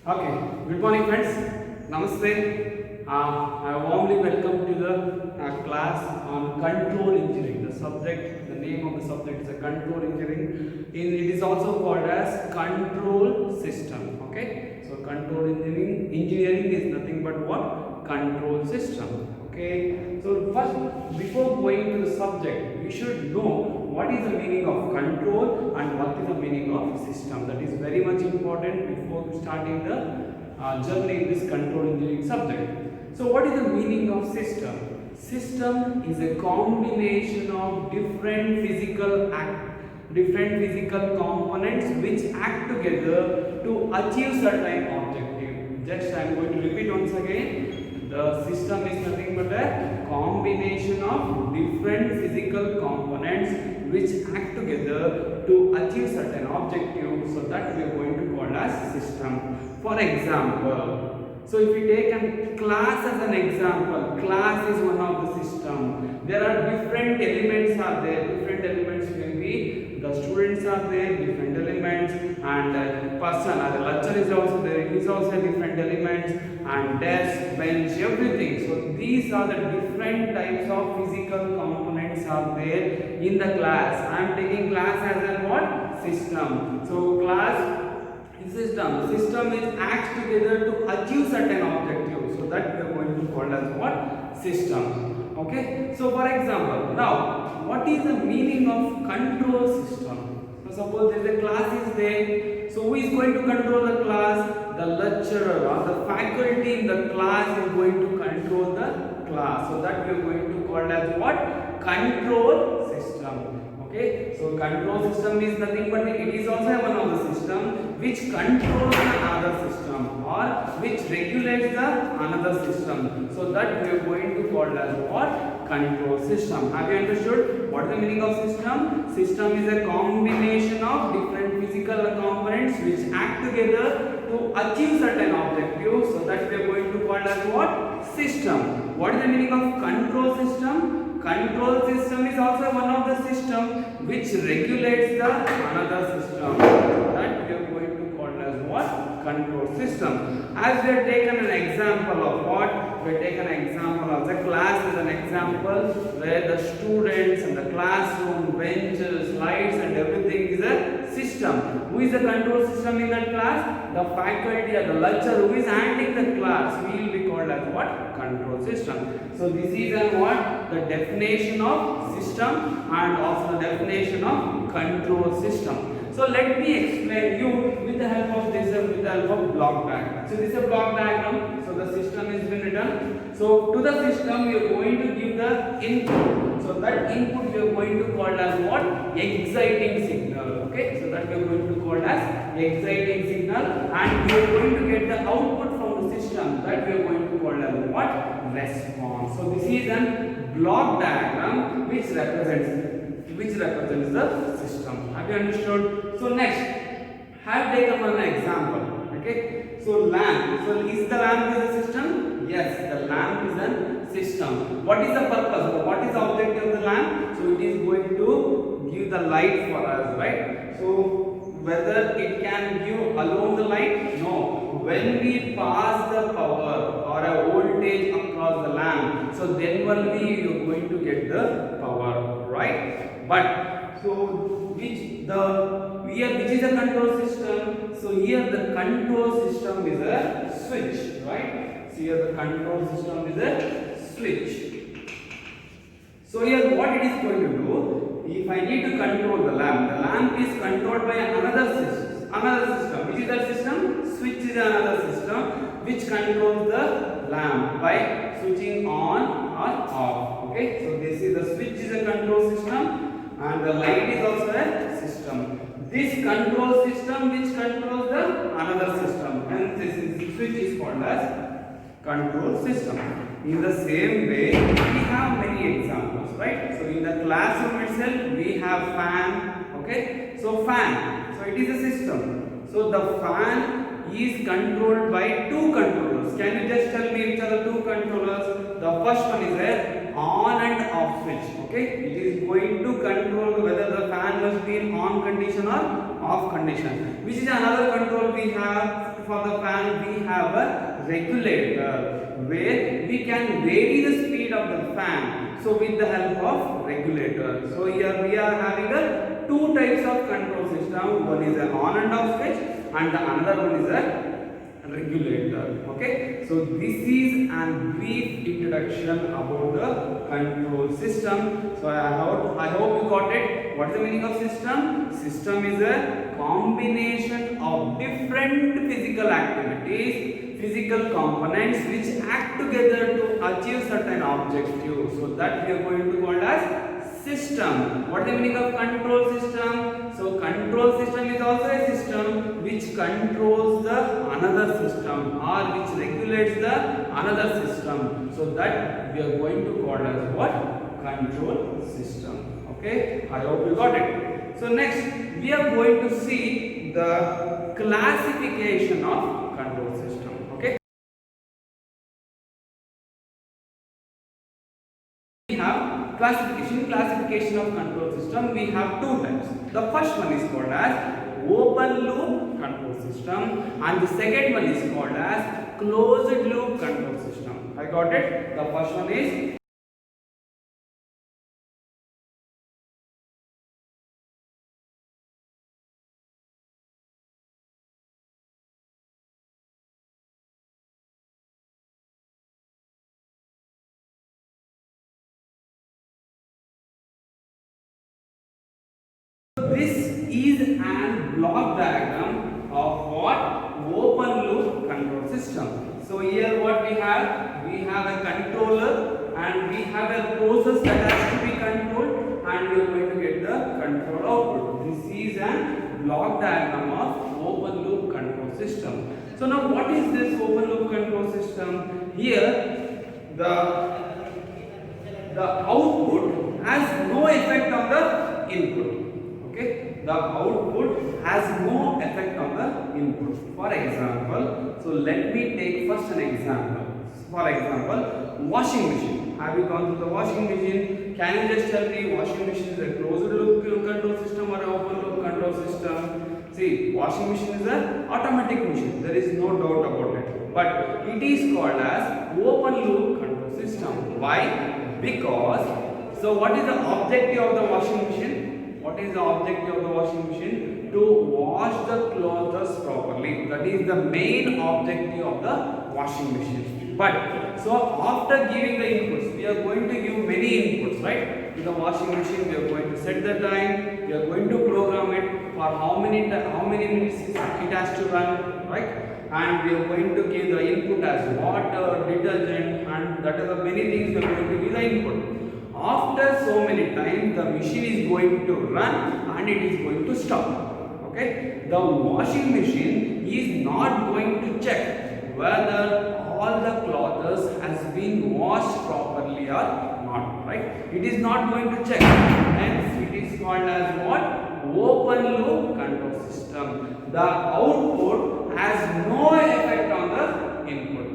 Okay, good morning friends. Namaste. I warmly welcome to the class on control engineering. The name of the subject is a control engineering. It is also called as control system. Okay, so control engineering is nothing but what? Control system. Okay, so first, before going to the subject, we should know what is the meaning of control and what is the meaning of system. That is very much important before starting the journey in this control engineering subject. So what is the meaning of system? System is a combination of different physical components which act together to achieve certain objective. Just I am going to repeat once again. The system is nothing but a combination of different physical components which act together to achieve certain objectives. So that we are going to call as system. For example, so if we take a class as an example, class is one of the system. There are different elements are there. Different elements may be the students are there, different elements, and person or the lecturer is also there. He is also different elements, and desk, bench, everything. So these are the different types of physical components are there in the class. I am taking class as a what? System. So class system. System is acts together to achieve certain objectives. So that we are going to call as what? System. Okay. So for example, now what is the meaning of control system? So suppose there is a class is there. So who is going to control the class? The lecturer or the faculty in the class is going to control the class. So that we are going to call as what? Control system. Okay, so control system is nothing but it is also one of the system which controls another system or which regulates the another system. So that we are going to call as what? Control system. Have you understood what is the meaning of system? System is a combination of different physical components which act together to achieve certain objectives. So that we are going to call as what? System. What is the meaning of control system? Control system is also one of the system which regulates the another system. That we are going to call as what? Control system. As we have taken an example of what? We have taken an example of the class as an example where the students and the classroom, benches, lights and everything is a system. Who is the control system in that class? The faculty or the lecturer who is handling the class will be called as what? Control system. So this is what? The definition of system and also the definition of control system. So let me explain you with the help of this block diagram. So this is a block diagram. So the system has been written. So to the system we are going to give the input. So that input we are going to call as what? Exciting signal. Okay. So that we are going to call as exciting signal, and we are going to get the output from the system. That we are going to call as what? Response. So this is a block diagram which represents the system. Have you understood? So next, have taken an example. Okay. So lamp. So is the lamp is a system? Yes, the lamp is a system. What is the purpose? What is the object of the lamp? So it is going to give the light for us, right? So whether it can give alone the light? No. When we pass the power or a voltage across the lamp, so then only you are going to get the power, right? But so which is a control system? So here the control system is a switch, right? So here the control system is a switch. So here what it is going to do? If I need to control the lamp is controlled by another system. Which is that system? Switch is another system which controls the lamp by switching on or off. Okay, so this is the switch is a control system, and the light is also a system. This control system which controls the another system, and this switch is called as control system. In the same way, we have many examples, right? So in the classroom itself, we have fan. Okay, so fan. So it is a system. So the fan is controlled by two controllers. Can you just tell me which are the two controllers? The first one is a on and off switch. Okay, it is going to control whether the fan must be in on condition or off condition. Which is another control we have for the fan we have a regulator where we can vary the speed of the fan, so with the help of regulator. So here we are having a two types of control system. One is an on and off switch and the another one is a regulator. Okay, so this is a brief introduction about the control system. So I hope you got it. What is the meaning of system? System is a combination of different physical activities, physical components which act together to achieve certain objective. So that we are going to call as system. What is the meaning of control system? So control system is also a system which controls the another system or which regulates the another system. So that we are going to call as what? Control system. Okay, I hope you got it. So next we are going to see the classification of control system. Okay, we have classification of control system. We have two types. The first one is called as open loop control system and the second one is called as closed loop control system. I got it. The first one is this is an block diagram of what? Open loop control system. So here what we have a controller and we have a process that has to be controlled and we are going to get the control output. This is a block diagram of open loop control system. So now what is this open loop control system? Here the output has no effect on the input. Okay, the output has no effect on the input. For example, so let me take first an example. For example, washing machine. Have you gone through the washing machine? Can you just tell me washing machine is a closed loop control system or an open loop control system? See, washing machine is an automatic machine. There is no doubt about it. But it is called as open loop control system. Why? Because, so what is the objective of the washing machine? What is the objective of the washing machine? To wash the clothes properly. That is the main objective of the washing machine. But so after giving the inputs, we are going to give many inputs, right? In the washing machine, we are going to set the time. We are going to program it for how many minutes it has to run, right? And we are going to give the input as water, detergent, and that is the many things we are going to give the input. After so many times, the machine is going to run and it is going to stop. Okay, the washing machine is not going to check whether all the clothes has been washed properly or not, right? It is not going to check. Hence, it is called as what? Open loop control system. The output has no effect on the input.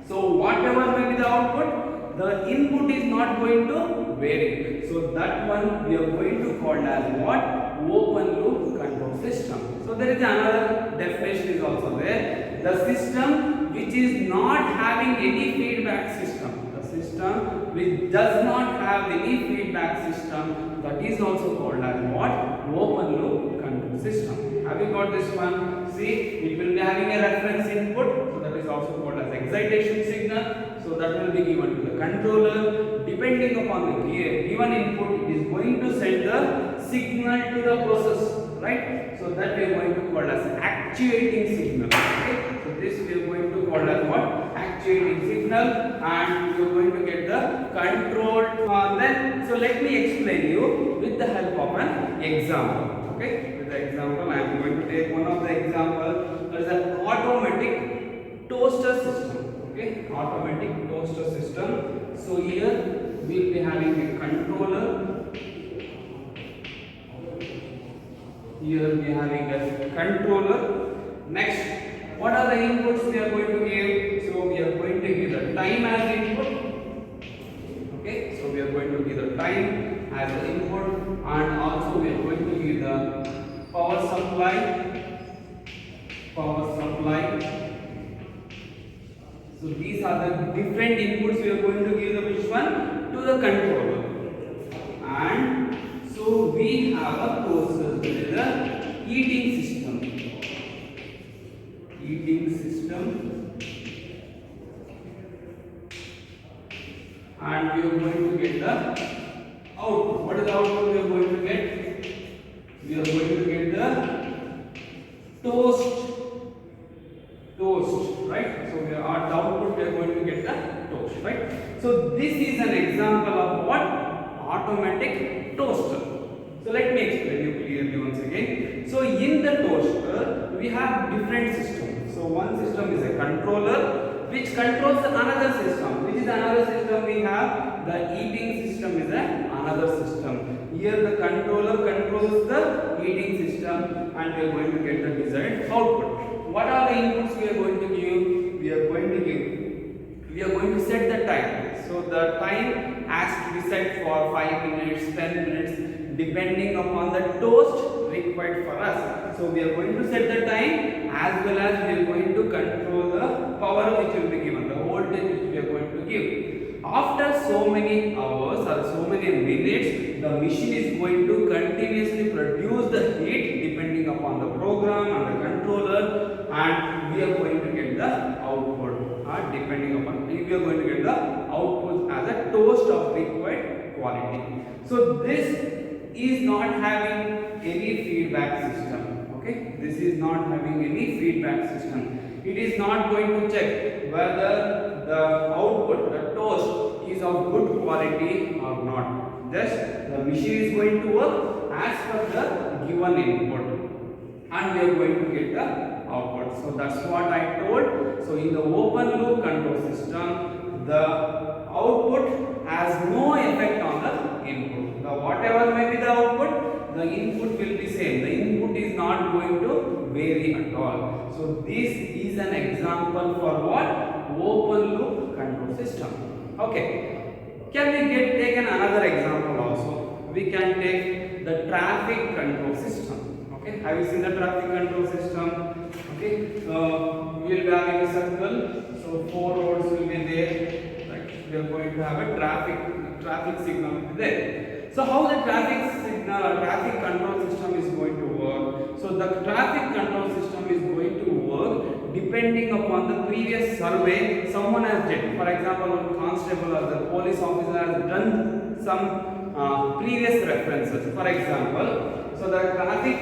So whatever may be the output, the input is not going to vary. So that one we are going to call as what? Open loop control system. So there is another definition is also there. The system which is not having any feedback system. The system which does not have any feedback system, that is also called as what? Open loop control system. Have you got this one? See, it will be having a reference input. So that is also called as excitation signal. So that will be given to the controller. Depending upon the given input, it is going to send the signal to the process, right? So that we are going to call as actuating signal. Okay? So this we are going to call as what? Actuating signal, and we are going to get the control. So let me explain you with the help of an example. Okay? With the example, I am going to take one of the example. There is an automatic toaster system. Okay, automatic toaster system. So here we will be having a controller. Here we are having a controller. Next, what are the inputs we are going to give? So we are going to give the time as input. Okay, so we are going to give the time as the input, and also we are going to give the power supply. So these are the different inputs we are going to give the which one to the controller. And so we have a process, that is the eating system. Eating system, and we are going to get the output. What is the output we are going to get? We are going to get the toast, right? So we are at the output we are going to get the toast, right? So this is an example of what? Automatic toaster. So let me explain you clearly once again. So in the toaster we have different systems. So one system is a controller which controls another system. Which is another system we have? The eating system is another system. Here the controller controls the eating system and we are going to get the desired output. What are the inputs we are going to give? We are going to set the time. So the time has to be set for 5 minutes, 10 minutes, depending upon the toast required for us. So we are going to set the time as well as we are going to control the power which will be given, the voltage which we are going to give. After so many hours or so many minutes, the machine is going to continuously produce the heat depending upon the program and the controller, and we are going to get the output depending upon, we are going to get the output as a toast of required quality. So this is not having any feedback system. Okay, this is not having any feedback system. It is not going to check whether the output, the toast, is of good quality or not. Just the machine is going to work as per the given input, and we are going to get the output. So that's what I told. So in the open loop control system, the output has no effect on the input. The whatever may be the output, the input will be same. The input is not going to vary at all. So this is an example for what? Open loop control system. Okay. Can we take another example also? We can take the traffic control system. Okay. Have you seen the traffic control system? Okay. We will be having a circle. So 4 roads will be there. Right. We are going to have a traffic signal there. So how the traffic control system is going to work? So the traffic control system is going to work depending upon the previous survey someone has did. For example, one constable or the police officer has done some previous references. For example, so the traffic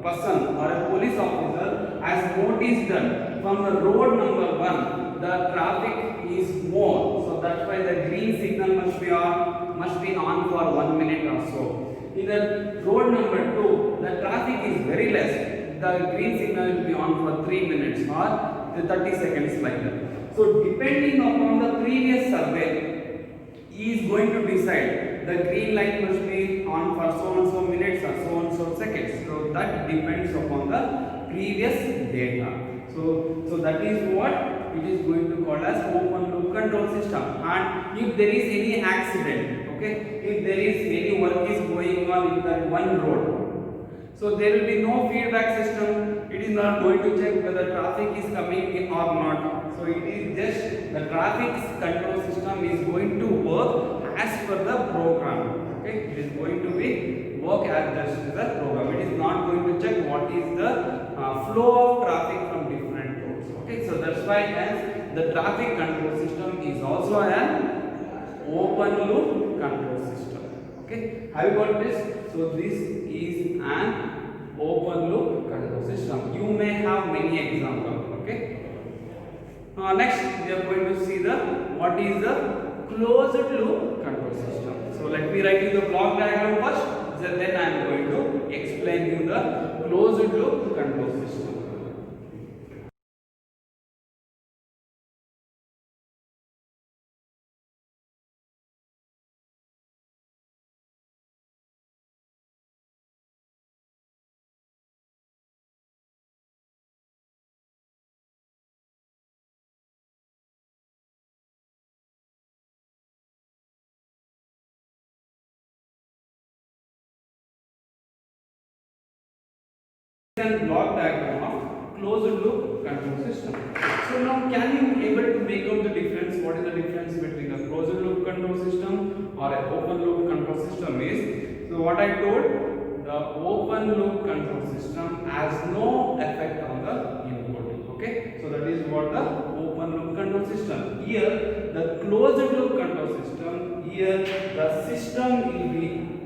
person or a police officer has noticed that from the road number 1 the traffic is more, so that's why the green signal must be on for 1 minute or so. In the road number 2 the traffic is very less, the green signal will be on for 3 minutes or 30 seconds like that. So depending upon the previous survey, he is going to decide the green light must be on for so and so minutes or so and so seconds. So that depends upon the previous data. So that is what it is going to call as open loop control system. And if there is any accident, okay, if there is any work is going on in that one road, so there will be no feedback system. It is not going to check whether traffic is coming in or not. So it is just the traffic control system is going to work as per the program. Okay, it is going to be work as just the program. It is not going to check what is the flow of traffic from different roads. Okay, so that's why as the traffic control system is also an open loop control system. Okay, have you got this? So this is an open loop control system. You may have many examples. Okay. Next, we are going to see what is the closed loop control system. So let me write you the block diagram first. Then I am going to explain you the closed loop control system. And block diagram of closed loop control system. So now can you able to make out the difference. What is the difference between a closed loop control system or an open loop control system is, so what I told, the open loop control system has no effect on the input. Okay, so that is what the open loop control system. Here the closed loop control system, here the system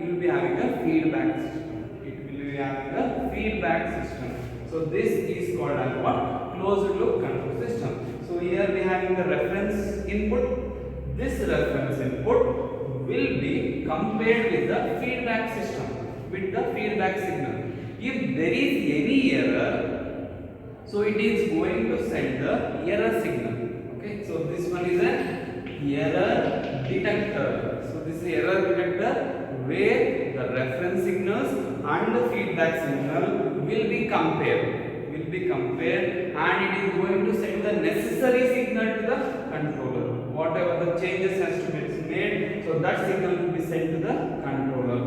will be having a feedback system. It will be having a feedback system. So this is called as what? Closed loop control system. So here we having the reference input. This reference input will be compared with the feedback system, with the feedback signal. If there is any error, so it is going to send the error signal. Okay, so this one is an error detector. So this is error detector where the reference signals and the feedback signal will be compared. And it is going to send the necessary signal to the controller. Whatever the changes has to be made, so that signal will be sent to the controller,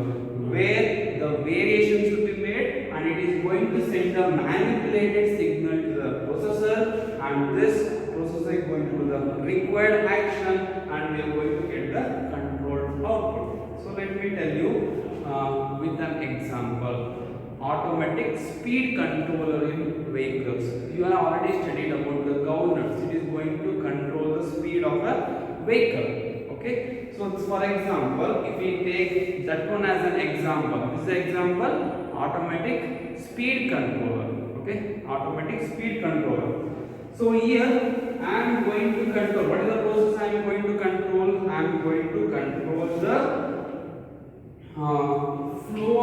where the variations should be made, and it is going to send the manipulated signal to the processor, and this processor is going to do the required action, and we are going to get the controlled output. So let me tell you with an example. Automatic speed controller in vehicles. You have already studied about the governors. It is going to control the speed of a vehicle. Okay. So for example, if we take that one as an example, this is an example, automatic speed controller. Okay, automatic speed controller. So here I am going to control. What is the process I am going to control? I am going to control the flow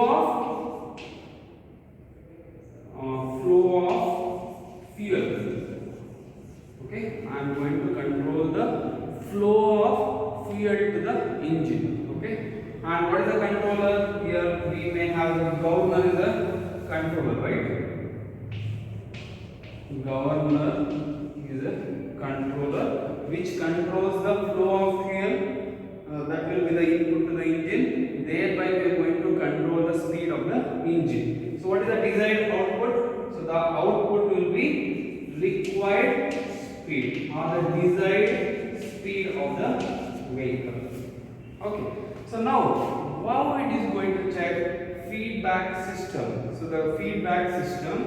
of fuel. Okay, I am going to control the flow of fuel to the engine. Okay, and what is the controller? Here we may have the governor is a controller, right? Governor is a controller which controls the flow of fuel. That will be the input to the engine. Thereby we are going to control the speed of the engine. So what is the desired output? So the output will be required speed or the desired speed of the vehicle. Okay. So now how it is going to check feedback system? So the feedback system,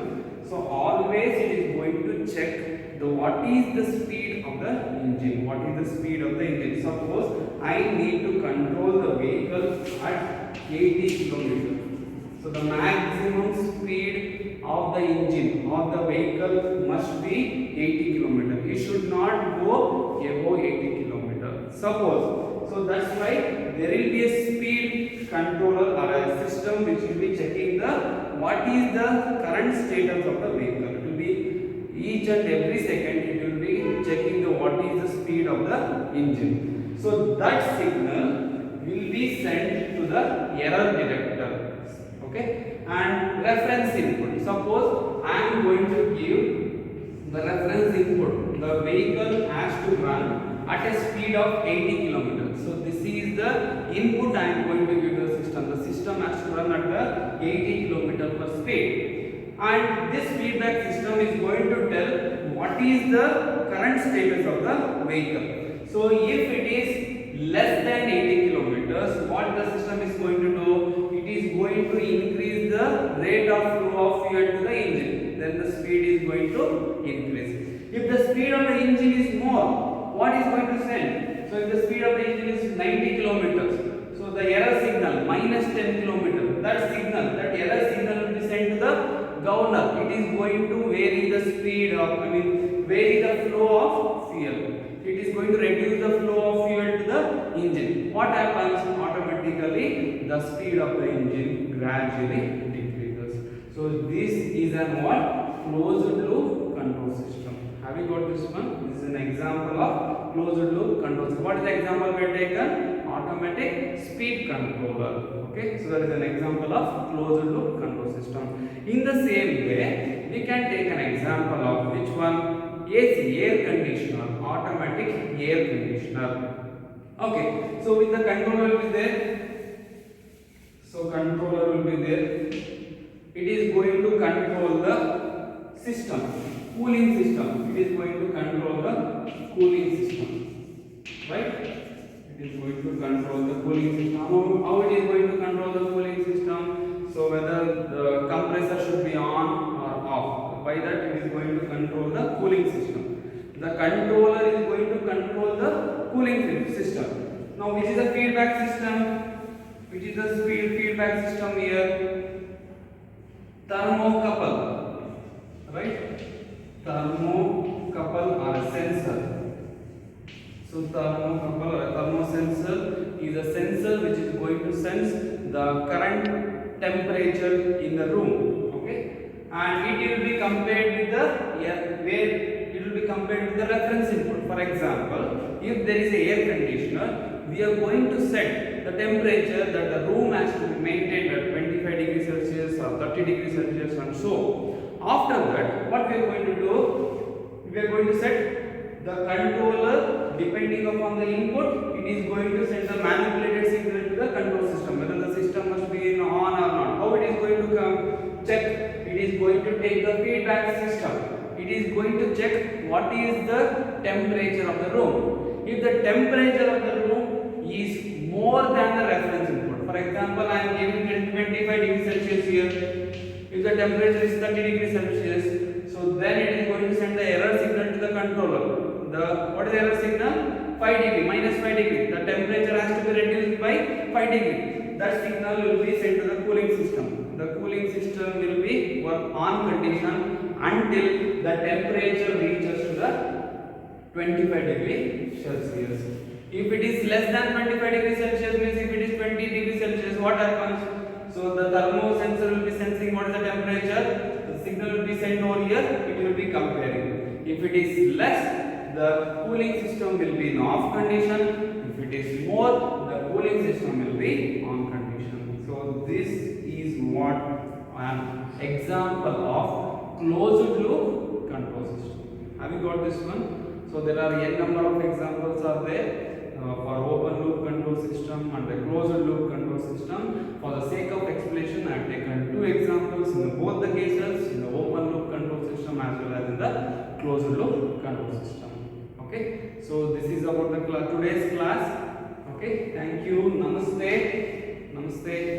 so always it is going to check the what is the speed of the engine. What is the speed of the engine? Suppose I need to control the vehicle at 80 km. So the maximum speed of the engine or the vehicle must be 80 km. It should not go above 80 km. Suppose, so that's why there will be a speed controller or a system which will be checking the what is the current status of the vehicle. It will be each and every second it will be checking the what is the speed of the engine. So that signal will be sent to the error detector. Okay, and reference input. Suppose I am going to give the reference input. The vehicle has to run at a speed of 80 km. So this is the input I am going to give to the system. The system has to run at the 80 km per speed. And this feedback system is going to tell what is the current status of the vehicle. So if it is less than 80 kilometers, what the system is going to do? It is going to increase the rate of flow of fuel to the engine. Then the speed is going to increase. If the speed of the engine is more, what is going to send? So if the speed of the engine is 90 kilometers, so the error signal minus 10 kilometers, that error signal will be sent to the governor. It is going to vary the speed of, vary the flow of fuel. It is going to reduce the flow of fuel to the engine. What happens? Automatically the speed of the engine gradually decreases. So this is an what? Closed loop control system. Have you got this one? This is an example of closed loop control system. What is the example we have taken? Automatic speed controller. Okay, so that is an example of closed loop control system. In the same way, we can take an example of which one? AC, air conditioner, automatic air conditioner. Okay, so with the controller will be there. So controller will be there. It is going to control the system, cooling system. It is going to control the cooling system, right? It is going to control the cooling system. How it is going to control the cooling system? So whether the compressor should be on or off. By that it is going to control the cooling system. The controller is going to control the cooling system. Now which is the feedback system? Which is the feedback system here? Thermocouple, right? Thermocouple or a sensor. So thermocouple or a thermosensor is a sensor which is going to sense the current temperature in the room, okay? And it will be compared with the reference input. For example, if there is a air conditioner, we are going to set the temperature that the room has to be maintained at 25 degrees Celsius or 30 degrees Celsius and so. After that, what we are going to do? We are going to set the controller depending upon the input. It is going to send the manipulated signal to the control system, whether the system must be on or not. How it is going to check? It is going to take the feedback system. It is going to check what is the temperature of the room. If the temperature of the room is more than the reference input, for example, I am giving 25 degrees Celsius here. If the temperature is 30 degrees Celsius, so then it is going to send the error signal to the controller. What is the error signal? 5 degree, minus 5 degree. The temperature has to be reduced by 5 degree. That signal will be sent to the cooling system. The cooling system will be work on condition until the temperature reaches to the 25 degree Celsius. If it is less than 25 degrees Celsius, means if it is 20 degrees Celsius, what happens? So the thermo sensor will be sensing what is the temperature. The signal will be sent over here. It will be comparing. If it is less, the cooling system will be in off condition. If it is more, the cooling system will be on condition. So this is what an example of closed loop control system. Have you got this one? So there are n number of examples are there for open loop control system and the closed loop control system. For the sake of explanation, I have taken two examples in both the cases, in the open loop control system as well as in the closed loop control system. Okay, so this is about the today's class. Okay, thank you. Namaste.